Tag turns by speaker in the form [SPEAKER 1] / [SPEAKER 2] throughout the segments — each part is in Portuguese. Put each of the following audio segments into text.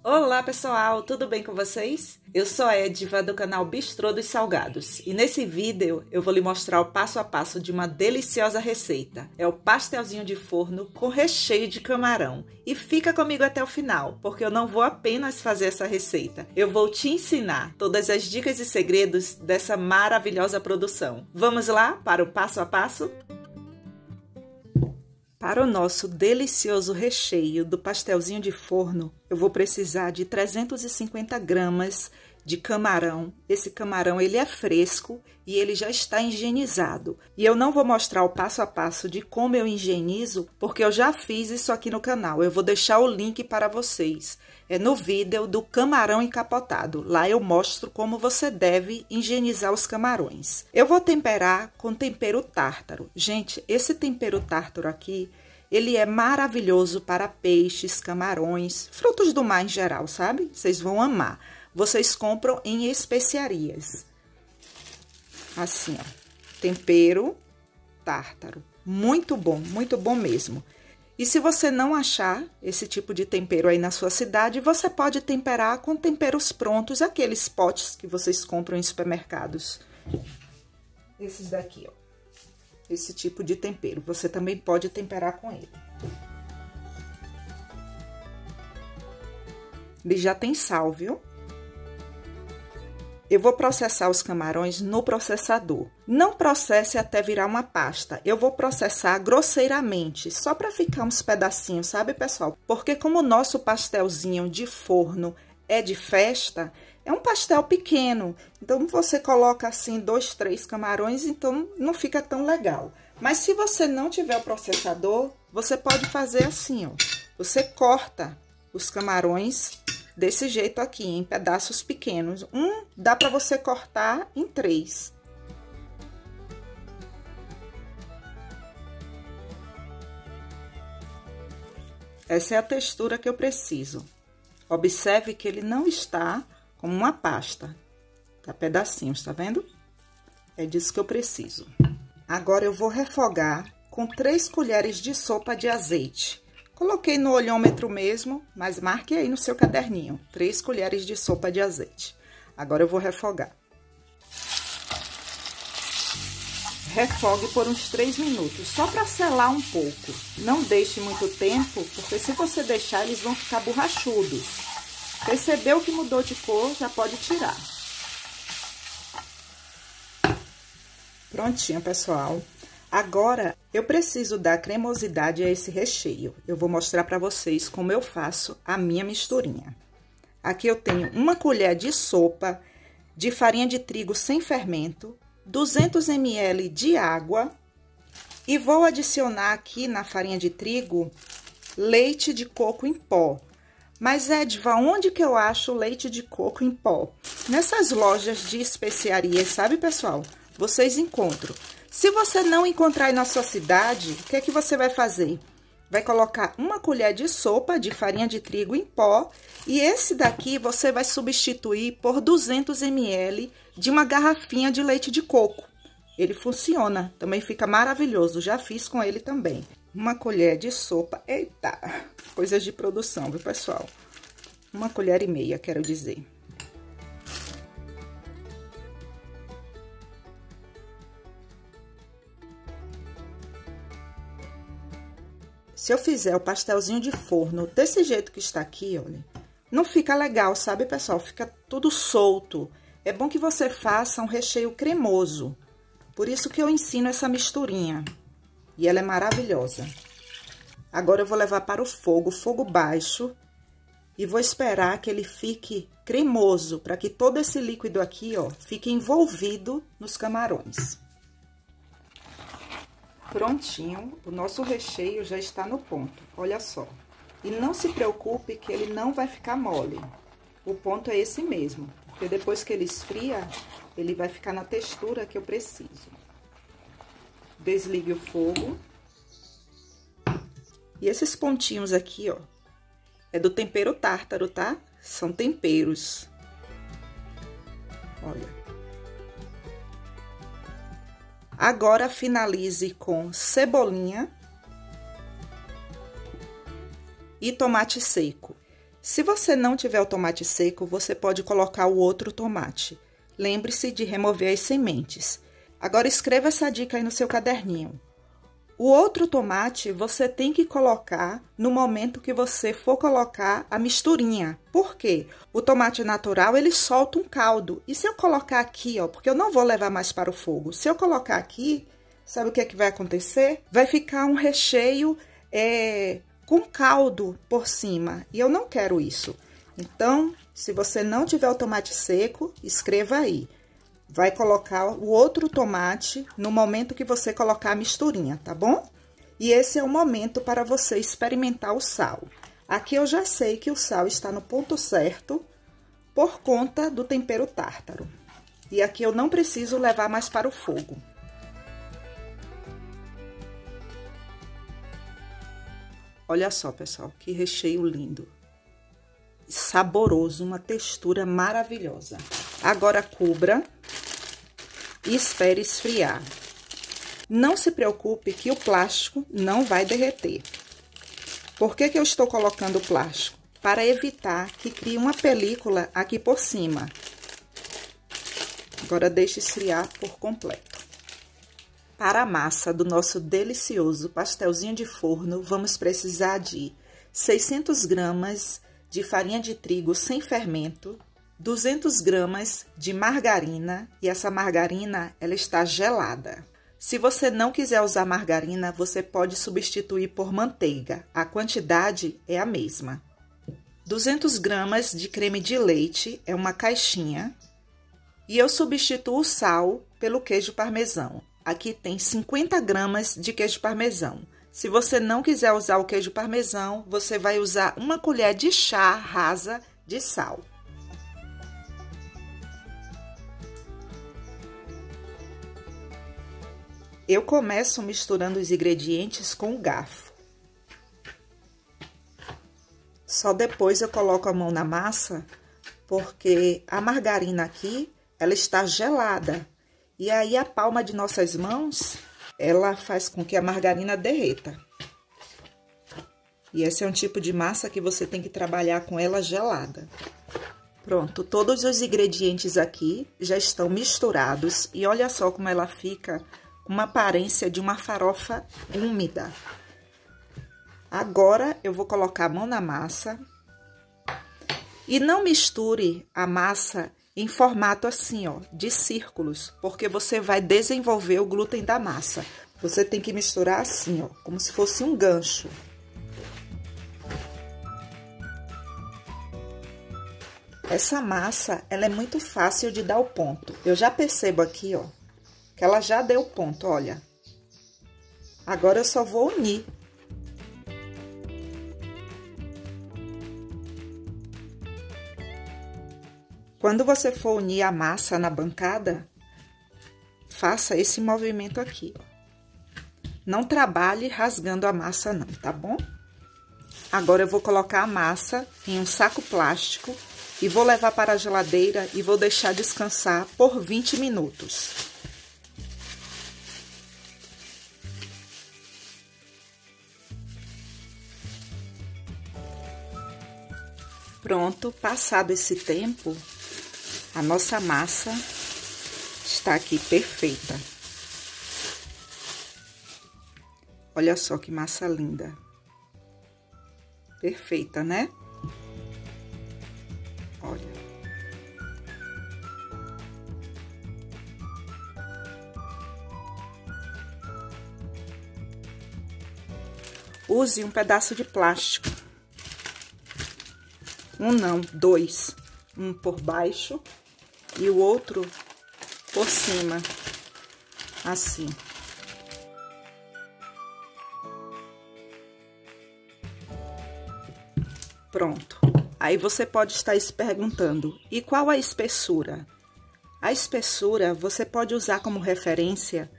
[SPEAKER 1] Olá pessoal, tudo bem com vocês? Eu sou a Ediva do canal Bistrô dos Salgados e nesse vídeo eu vou lhe mostrar o passo a passo de uma deliciosa receita. É o pastelzinho de forno com recheio de camarão. E fica comigo até o final, porque eu não vou apenas fazer essa receita, eu vou te ensinar todas as dicas e segredos dessa maravilhosa produção. Vamos lá para o passo a passo? Para o nosso delicioso recheio do pastelzinho de forno, eu vou precisar de 350 gramas de camarão. Esse camarão ele é fresco e ele já está higienizado. E eu não vou mostrar o passo a passo de como eu higienizo, porque eu já fiz isso aqui no canal. Eu vou deixar o link para vocês. É no vídeo do camarão encapotado. Lá eu mostro como você deve higienizar os camarões. Eu vou temperar com tempero tártaro. Gente, esse tempero tártaro aqui, ele é maravilhoso para peixes, camarões, frutos do mar em geral, sabe? Vocês vão amar. Vocês compram em especiarias. Assim, ó. Tempero tártaro. Muito bom mesmo. E se você não achar esse tipo de tempero aí na sua cidade, você pode temperar com temperos prontos, aqueles potes que vocês compram em supermercados. Esses daqui, ó. Esse tipo de tempero, você também pode temperar com ele. Ele já tem sal, viu? Eu vou processar os camarões no processador. Não processe até virar uma pasta. Eu vou processar grosseiramente, só para ficar uns pedacinhos, sabe, pessoal? Porque como o nosso pastelzinho de forno é de festa, é um pastel pequeno. Então, você coloca assim 2, 3 camarões, então não fica tão legal. Mas se você não tiver o processador, você pode fazer assim, ó. Você corta os camarões desse jeito aqui, em pedaços pequenos. Dá para você cortar em 3. Essa é a textura que eu preciso. Observe que ele não está como uma pasta. Tá pedacinhos, tá vendo? É disso que eu preciso. Agora eu vou refogar com 3 colheres de sopa de azeite. Coloquei no olhômetro mesmo, mas marque aí no seu caderninho. 3 colheres de sopa de azeite. Agora eu vou refogar. Refogue por uns 3 minutos, só para selar um pouco. Não deixe muito tempo, porque se você deixar, eles vão ficar borrachudos. Percebeu que mudou de cor, já pode tirar. Prontinho, pessoal. Agora, eu preciso dar cremosidade a esse recheio. Eu vou mostrar para vocês como eu faço a minha misturinha. Aqui eu tenho 1 colher de sopa de farinha de trigo sem fermento, 200 ml de água e vou adicionar aqui na farinha de trigo leite de coco em pó. Mas, Ediva, onde que eu acho leite de coco em pó? Nessas lojas de especiarias, sabe, pessoal? Vocês encontram. Se você não encontrar aí na sua cidade, o que é que você vai fazer? Vai colocar 1 colher de sopa de farinha de trigo em pó e esse daqui você vai substituir por 200 ml de uma garrafinha de leite de coco. Ele funciona, também fica maravilhoso, já fiz com ele também. 1 colher de sopa, eita, coisas de produção, viu, pessoal? 1,5 colher, quero dizer. Se eu fizer o pastelzinho de forno desse jeito que está aqui, olha, não fica legal, sabe, pessoal? Fica tudo solto. É bom que você faça um recheio cremoso. Por isso que eu ensino essa misturinha. E ela é maravilhosa. Agora eu vou levar para o fogo baixo. E vou esperar que ele fique cremoso, para que todo esse líquido aqui, ó, fique envolvido nos camarões. Prontinho, o nosso recheio já está no ponto, olha só. E não se preocupe que ele não vai ficar mole. O ponto é esse mesmo, porque depois que ele esfria, ele vai ficar na textura que eu preciso. Desligue o fogo. E esses pontinhos aqui, ó, é do tempero tártaro, tá? São temperos. Olha. Agora, finalize com cebolinha e tomate seco. Se você não tiver o tomate seco, você pode colocar o outro tomate. Lembre-se de remover as sementes. Agora escreva essa dica aí no seu caderninho. O outro tomate você tem que colocar no momento que você for colocar a misturinha. Por quê? O tomate natural, ele solta um caldo. E se eu colocar aqui, ó, porque eu não vou levar mais para o fogo. Se eu colocar aqui, sabe o que é que vai acontecer? Vai ficar um recheio com caldo por cima. E eu não quero isso. Então, se você não tiver o tomate seco, escreva aí. Vai colocar o outro tomate no momento que você colocar a misturinha, tá bom? E esse é o momento para você experimentar o sal. Aqui eu já sei que o sal está no ponto certo por conta do tempero tártaro. E aqui eu não preciso levar mais para o fogo. Olha só, pessoal, que recheio lindo. Saboroso, uma textura maravilhosa. Agora cubra e espere esfriar. Não se preocupe que o plástico não vai derreter. Por que eu estou colocando o plástico? Para evitar que crie uma película aqui por cima. Agora deixe esfriar por completo. Para a massa do nosso delicioso pastelzinho de forno, vamos precisar de 600 gramas de farinha de trigo sem fermento, 200 gramas de margarina, e essa margarina, ela está gelada. Se você não quiser usar margarina, você pode substituir por manteiga. A quantidade é a mesma. 200 gramas de creme de leite, é uma caixinha. E eu substituo o sal pelo queijo parmesão. Aqui tem 50 gramas de queijo parmesão. Se você não quiser usar o queijo parmesão, você vai usar uma colher de chá rasa de sal. Eu começo misturando os ingredientes com o garfo. Só depois eu coloco a mão na massa, porque a margarina aqui, ela está gelada. E aí a palma de nossas mãos, ela faz com que a margarina derreta. E esse é um tipo de massa que você tem que trabalhar com ela gelada. Pronto, todos os ingredientes aqui já estão misturados. E olha só como ela fica com uma aparência de uma farofa úmida. Agora, eu vou colocar a mão na massa. E não misture a massa em formato assim, ó, de círculos, porque você vai desenvolver o glúten da massa. Você tem que misturar assim, ó, como se fosse um gancho. Essa massa, ela é muito fácil de dar o ponto. Eu já percebo aqui, ó, que ela já deu o ponto, olha. Agora eu só vou unir. Quando você for unir a massa na bancada, faça esse movimento aqui, ó. Não trabalhe rasgando a massa não, tá bom? Agora eu vou colocar a massa em um saco plástico e vou levar para a geladeira e vou deixar descansar por 20 minutos. Pronto, passado esse tempo, a nossa massa está aqui perfeita. Olha só que massa linda. Perfeita, né? Olha. Use um pedaço de plástico. Um não, dois. Um por baixo e o outro por cima, assim. Pronto. Aí você pode estar se perguntando, e qual a espessura? A espessura você pode usar como referência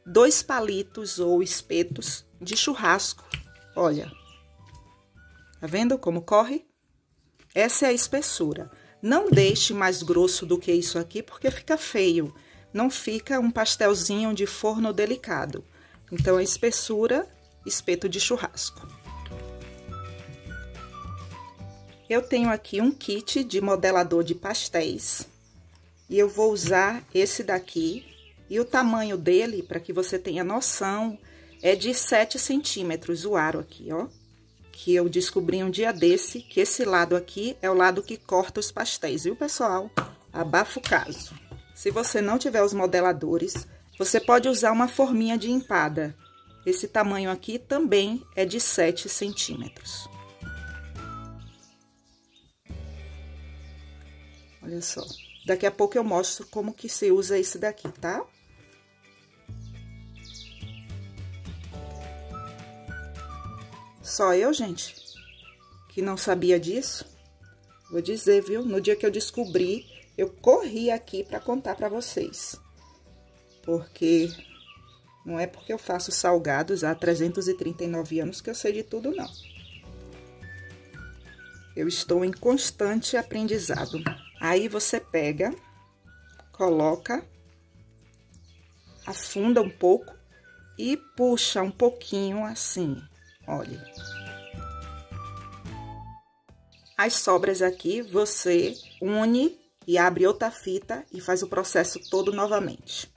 [SPEAKER 1] 2 palitos ou espetos de churrasco. Olha, tá vendo como corre? Essa é a espessura. Não deixe mais grosso do que isso aqui, porque fica feio. Não fica um pastelzinho de forno delicado. Então, a espessura, espeto de churrasco. Eu tenho aqui um kit de modelador de pastéis. E eu vou usar esse daqui. E o tamanho dele, para que você tenha noção, é de 7 centímetros o aro aqui, ó. Que eu descobri um dia desse, que esse lado aqui é o lado que corta os pastéis, viu, pessoal? Abafa o caso. Se você não tiver os modeladores, você pode usar uma forminha de empada. Esse tamanho aqui também é de 7 centímetros. Olha só. Daqui a pouco eu mostro como que se usa esse daqui, tá? Só eu, gente, que não sabia disso? Vou dizer, viu? No dia que eu descobri, eu corri aqui para contar para vocês. Porque não é porque eu faço salgados há 339 anos que eu sei de tudo, não. Eu estou em constante aprendizado. Aí você pega, coloca, afunda um pouco e puxa um pouquinho assim, olha. As sobras aqui você une e abre outra fita e faz o processo todo novamente.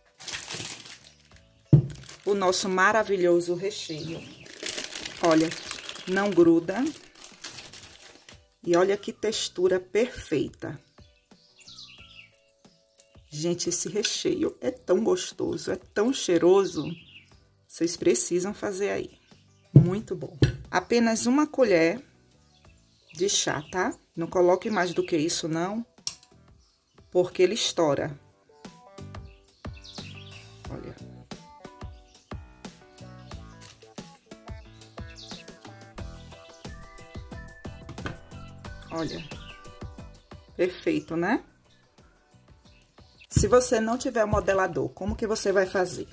[SPEAKER 1] O nosso maravilhoso recheio, olha, não gruda. E olha que textura perfeita. Gente, esse recheio é tão gostoso, é tão cheiroso. Vocês precisam fazer aí. Muito bom. Apenas uma colher de chá, tá? Não coloque mais do que isso, não. Porque ele estoura. Olha. Olha. Perfeito, né? Se você não tiver o modelador, como que você vai fazer?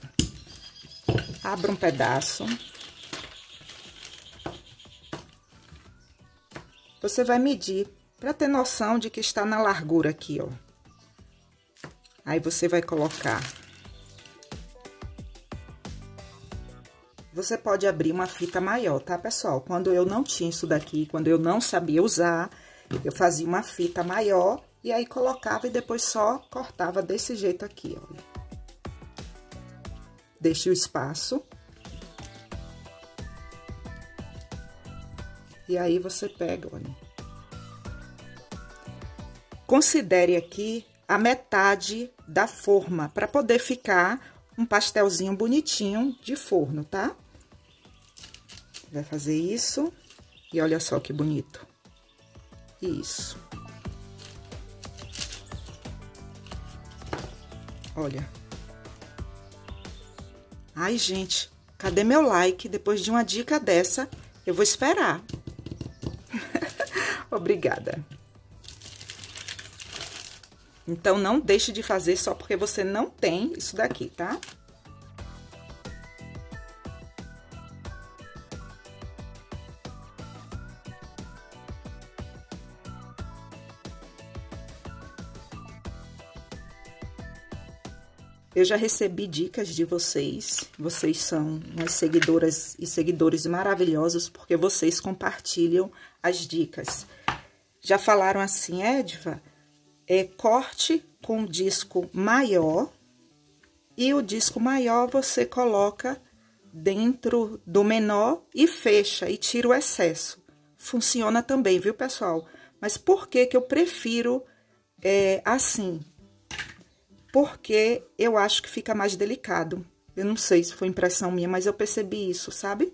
[SPEAKER 1] Abra um pedaço. Você vai medir para ter noção de que está na largura aqui, ó. Aí você vai colocar. Você pode abrir uma fita maior, tá, pessoal? Quando eu não tinha isso daqui, quando eu não sabia usar, eu fazia uma fita maior. E aí, colocava e depois só cortava desse jeito aqui, ó. Deixe o espaço. E aí, você pega, olha. Considere aqui a metade da forma, para poder ficar um pastelzinho bonitinho de forno, tá? Vai fazer isso. E olha só que bonito. Isso. Olha. Ai, gente, cadê meu like? Depois de uma dica dessa, eu vou esperar. Obrigada. Então, não deixe de fazer só porque você não tem isso daqui, tá? Eu já recebi dicas de vocês. Vocês são umas seguidoras e seguidores maravilhosos, porque vocês compartilham as dicas. Já falaram assim, Edva, corte com um disco maior, e o disco maior você coloca dentro do menor e fecha, e tira o excesso. Funciona também, viu, pessoal? Mas por que que eu prefiro assim? Porque eu acho que fica mais delicado. Eu não sei se foi impressão minha, mas eu percebi isso, sabe?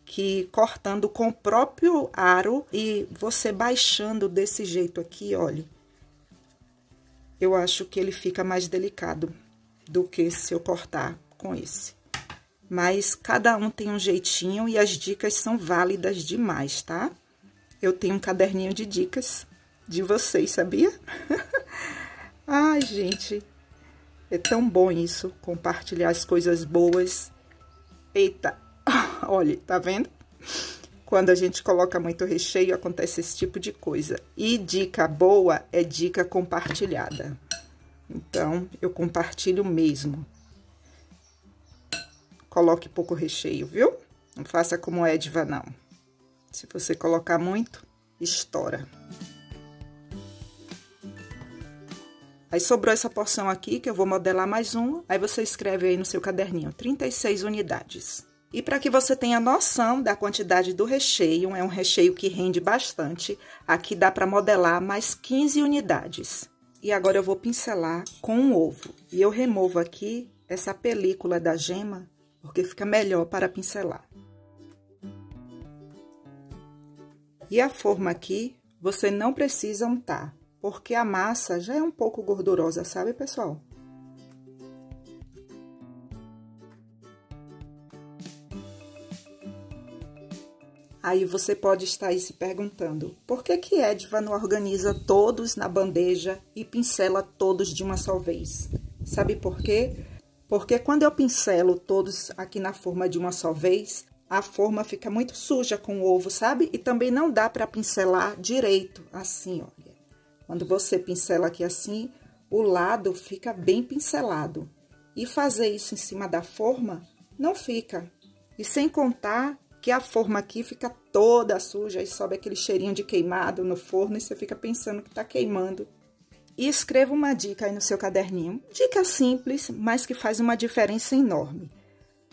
[SPEAKER 1] Que cortando com o próprio aro e você baixando desse jeito aqui, olha. Eu acho que ele fica mais delicado do que se eu cortar com esse. Mas cada um tem um jeitinho e as dicas são válidas demais, tá? Eu tenho um caderninho de dicas de vocês, sabia? Ai, gente... É tão bom isso, compartilhar as coisas boas. Eita, olha, tá vendo? Quando a gente coloca muito recheio, acontece esse tipo de coisa. E dica boa é dica compartilhada. Então, eu compartilho mesmo. Coloque pouco recheio, viu? Não faça como Edva, não. Se você colocar muito, estoura. Aí sobrou essa porção aqui, que eu vou modelar mais uma. Aí você escreve aí no seu caderninho, 36 unidades. E para que você tenha noção da quantidade do recheio, é um recheio que rende bastante, aqui dá para modelar mais 15 unidades. E agora eu vou pincelar com um ovo. E eu removo aqui essa película da gema, porque fica melhor para pincelar. E a forma aqui, você não precisa untar, porque a massa já é um pouco gordurosa, sabe, pessoal? Aí você pode estar aí se perguntando, por que Ediva não organiza todos na bandeja e pincela todos de uma só vez? Sabe por quê? Porque quando eu pincelo todos aqui na forma de uma só vez, a forma fica muito suja com o ovo, sabe? E também não dá para pincelar direito, assim, olha. Quando você pincela aqui assim, o lado fica bem pincelado. E fazer isso em cima da forma, não fica. E sem contar que a forma aqui fica toda suja e sobe aquele cheirinho de queimado no forno e você fica pensando que tá queimando. E escreva uma dica aí no seu caderninho. Dica simples, mas que faz uma diferença enorme.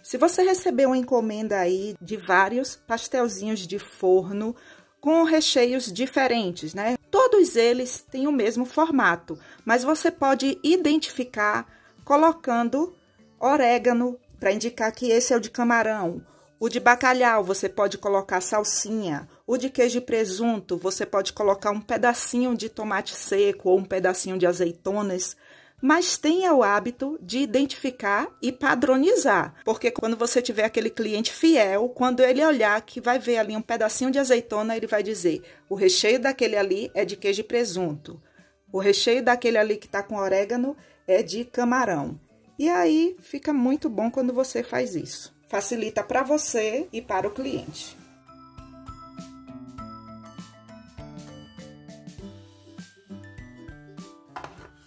[SPEAKER 1] Se você receber uma encomenda aí de vários pastelzinhos de forno com recheios diferentes, né? Todos eles têm o mesmo formato, mas você pode identificar colocando orégano para indicar que esse é o de camarão. O de bacalhau, você pode colocar salsinha. O de queijo e presunto, você pode colocar um pedacinho de tomate seco ou um pedacinho de azeitonas. Mas tenha o hábito de identificar e padronizar. Porque quando você tiver aquele cliente fiel, quando ele olhar que vai ver ali um pedacinho de azeitona, ele vai dizer, o recheio daquele ali é de queijo e presunto. O recheio daquele ali que tá com orégano é de camarão. E aí, fica muito bom quando você faz isso. Facilita para você e para o cliente.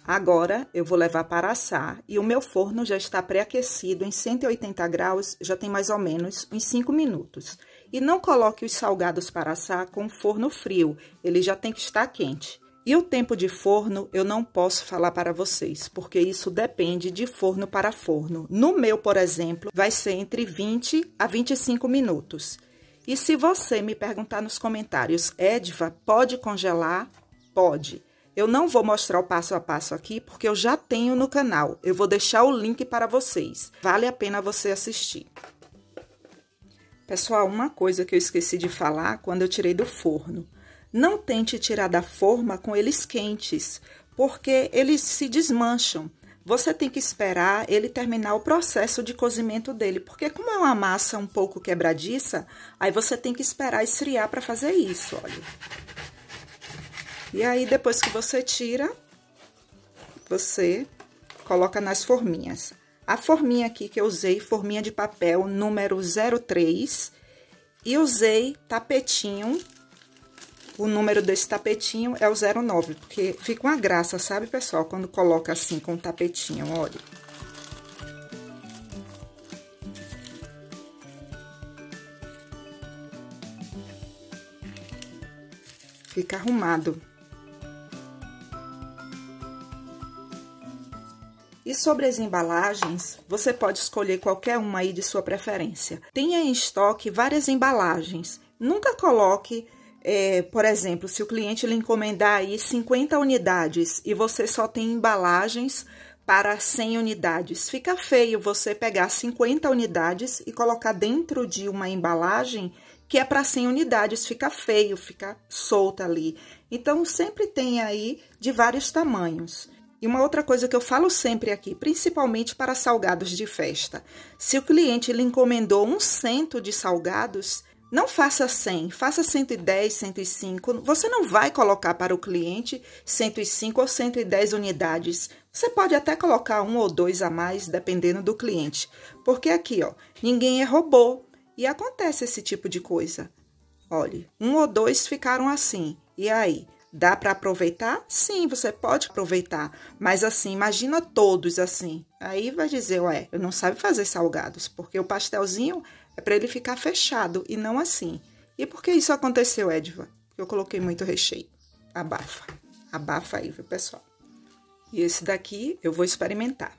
[SPEAKER 1] Agora, eu vou levar para assar e o meu forno já está pré-aquecido em 180 graus, já tem mais ou menos uns 5 minutos. E não coloque os salgados para assar com forno frio, ele já tem que estar quente. E o tempo de forno eu não posso falar para vocês, porque isso depende de forno para forno. No meu, por exemplo, vai ser entre 20 a 25 minutos. E se você me perguntar nos comentários, Ediva, pode congelar? Pode. Eu não vou mostrar o passo a passo aqui, porque eu já tenho no canal. Eu vou deixar o link para vocês. Vale a pena você assistir. Pessoal, uma coisa que eu esqueci de falar quando eu tirei do forno. Não tente tirar da forma com eles quentes, porque eles se desmancham. Você tem que esperar ele terminar o processo de cozimento dele, porque como é uma massa um pouco quebradiça, aí você tem que esperar esfriar para fazer isso, olha. E aí, depois que você tira, você coloca nas forminhas. A forminha aqui que eu usei, forminha de papel número 03, e usei tapetinho. O número desse tapetinho é o 09, porque fica uma graça, sabe, pessoal? Quando coloca assim com o tapetinho, olha. Fica arrumado. E sobre as embalagens, você pode escolher qualquer uma aí de sua preferência. Tenha em estoque várias embalagens. Nunca coloque... por exemplo, se o cliente lhe encomendar aí 50 unidades e você só tem embalagens para 100 unidades, fica feio você pegar 50 unidades e colocar dentro de uma embalagem que é para 100 unidades, fica feio, fica solta ali. Então, sempre tem aí de vários tamanhos. E uma outra coisa que eu falo sempre aqui, principalmente para salgados de festa, se o cliente lhe encomendou um cento de salgados... Não faça 100, faça 110, 105. Você não vai colocar para o cliente 105 ou 110 unidades. Você pode até colocar um ou dois a mais, dependendo do cliente. Porque aqui, ó, ninguém é robô. E acontece esse tipo de coisa. Olha, um ou dois ficaram assim. E aí, dá para aproveitar? Sim, você pode aproveitar. Mas assim, imagina todos assim. Aí vai dizer, ué, eu não sabe fazer salgados. Porque o pastelzinho... é para ele ficar fechado e não assim. E por que isso aconteceu, Ediva? Eu coloquei muito recheio. Abafa. Abafa aí, viu, pessoal? E esse daqui eu vou experimentar.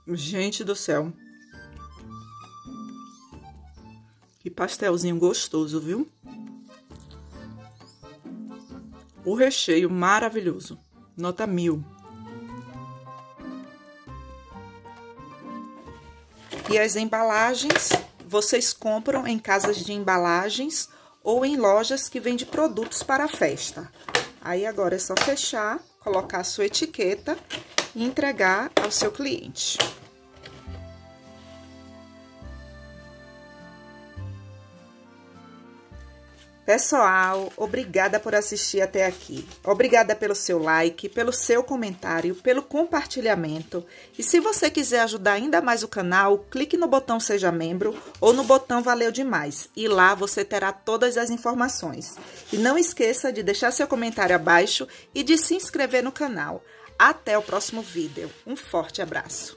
[SPEAKER 1] Gente do céu. Que pastelzinho gostoso, viu? O recheio maravilhoso. Nota 1000. E as embalagens, vocês compram em casas de embalagens ou em lojas que vendem produtos para a festa. Aí agora é só fechar, colocar a sua etiqueta e entregar ao seu cliente. Pessoal, obrigada por assistir até aqui. Obrigada pelo seu like, pelo seu comentário, pelo compartilhamento. E se você quiser ajudar ainda mais o canal, clique no botão Seja Membro ou no botão Valeu Demais. E lá você terá todas as informações. E não esqueça de deixar seu comentário abaixo e de se inscrever no canal. Até o próximo vídeo. Um forte abraço.